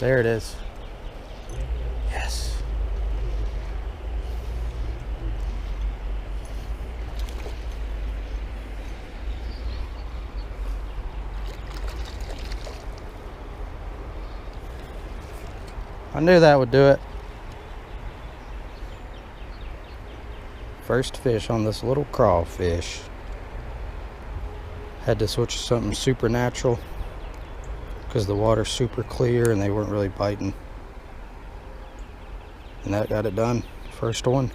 There it is. Yes. I knew that would do it. First fish on this little crawfish. Had to switch to something supernatural because the water's super clear and they weren't really biting. And that got it done. First one.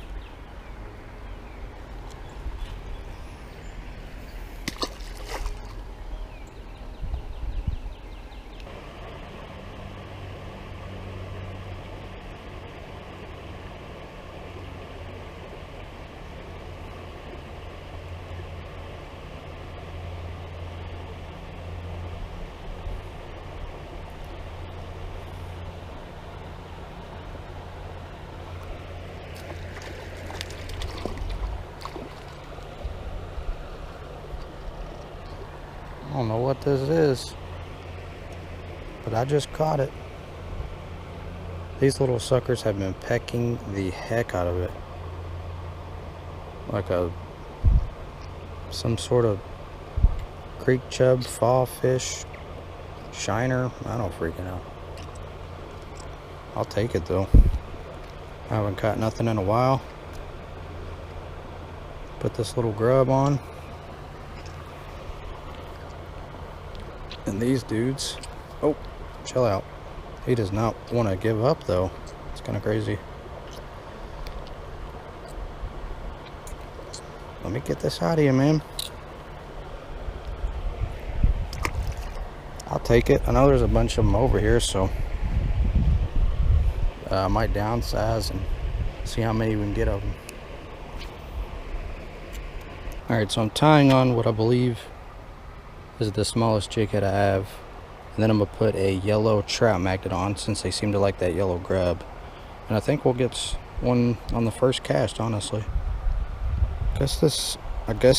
I don't know what this is, but I just caught it. These little suckers have been pecking the heck out of it. Like some sort of creek chub, fall fish, shiner. I don't freaking know. I'll take it though. I haven't caught nothing in a while. Put this little grub on. And these dudes, oh, chill out. He does not want to give up though. It's kind of crazy. Let me get this out of you, man. I'll take it. I know there's a bunch of them over here, so I might downsize and see how many we can get of them. Alright, so I'm tying on what I believe is the smallest jig head I have, and then I'm gonna put a yellow trout magnet on since they seem to like that yellow grub, and I think we'll get one on the first cast. Honestly, I guess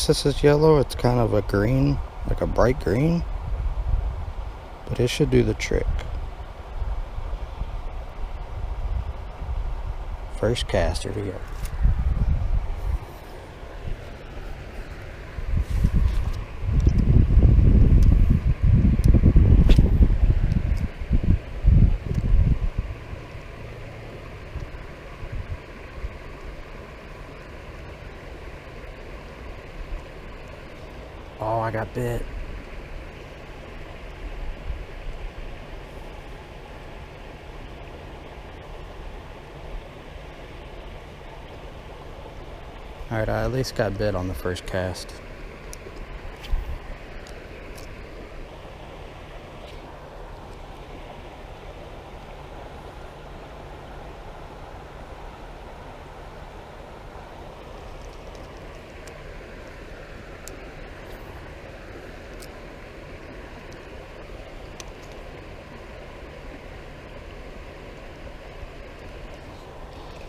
this is yellow. It's kind of a green, like a bright green, but it should do the trick. First cast, here we go. Oh, I got bit. Alright, I at least got bit on the first cast.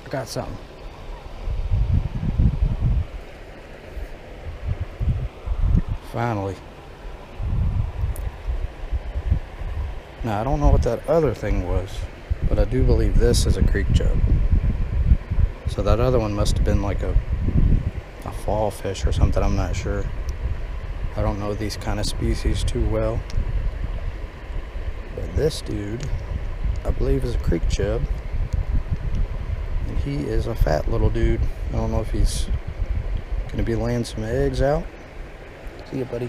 I got something. Finally. Now, I don't know what that other thing was, but I do believe this is a creek chub. So that other one must have been like a fall fish or something. I'm not sure. I don't know these kind of species too well. But this dude, I believe, is a creek chub. And he is a fat little dude. I don't know if he's going to be laying some eggs out. See ya, buddy.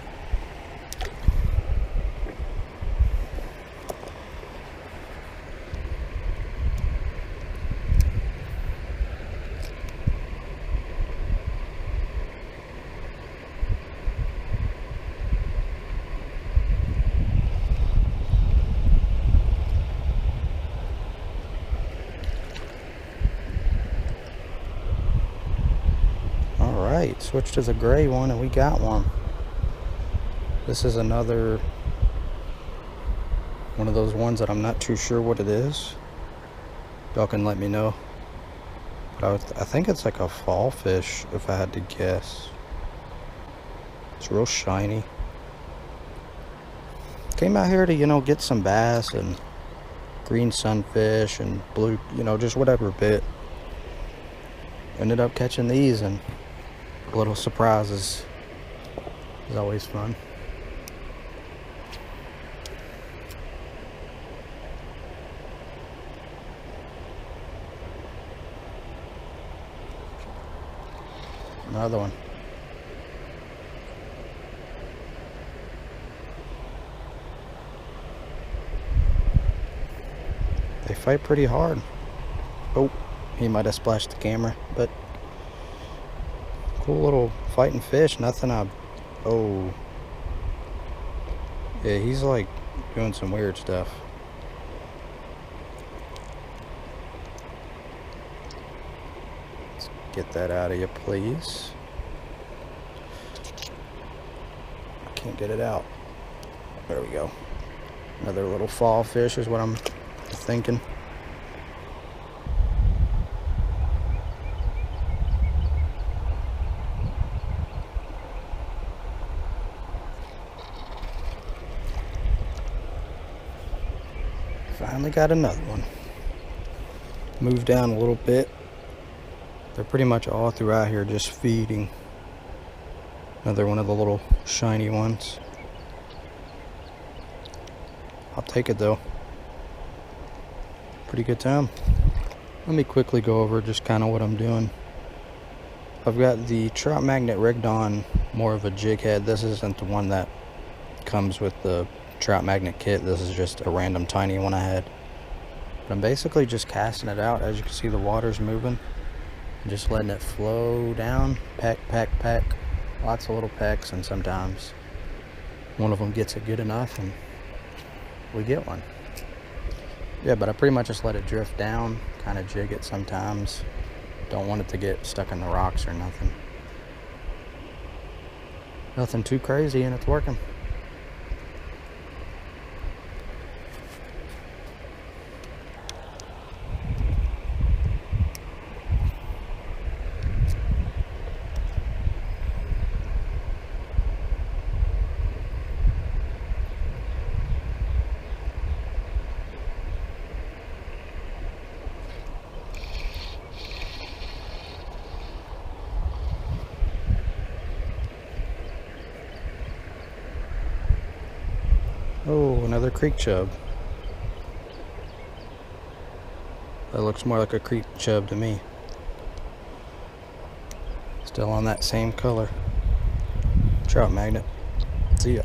Alright, switched to the gray one and we got one. This is another one of those ones that I'm not too sure what it is. Y'all can let me know. But I think it's like a fall fish, if I had to guess. It's real shiny. Came out here to, you know, get some bass and green sunfish and blue, you know, just whatever bit. Ended up catching these, and little surprises is always fun. Another one. They fight pretty hard. Oh, he might have splashed the camera, but cool little fighting fish. Nothing oh. Yeah, he's like doing some weird stuff. Let's get that out of you, please. I can't get it out. There we go. Another little fall fish is what I'm thinking. Finally got another one. Move down a little bit. They're pretty much all throughout here just feeding. Another one of the little shiny ones. I'll take it though. Pretty good time. Let me quickly go over just kind of what I'm doing. I've got the Trout Magnet rigged on more of a jig head. This isn't the one that comes with the Trout Magnet kit. This is just a random tiny one I had. But I'm basically just casting it out. As you can see, the water's moving. I'm just letting it flow down. Peck, peck, peck. Lots of little pecks, and sometimes one of them gets it good enough and we get one. Yeah, but I pretty much just let it drift down, kind of jig it sometimes. Don't want it to get stuck in the rocks or nothing. Nothing too crazy, and it's working. Oh, another creek chub. That looks more like a creek chub to me. Still on that same color. Trout Magnet. See ya.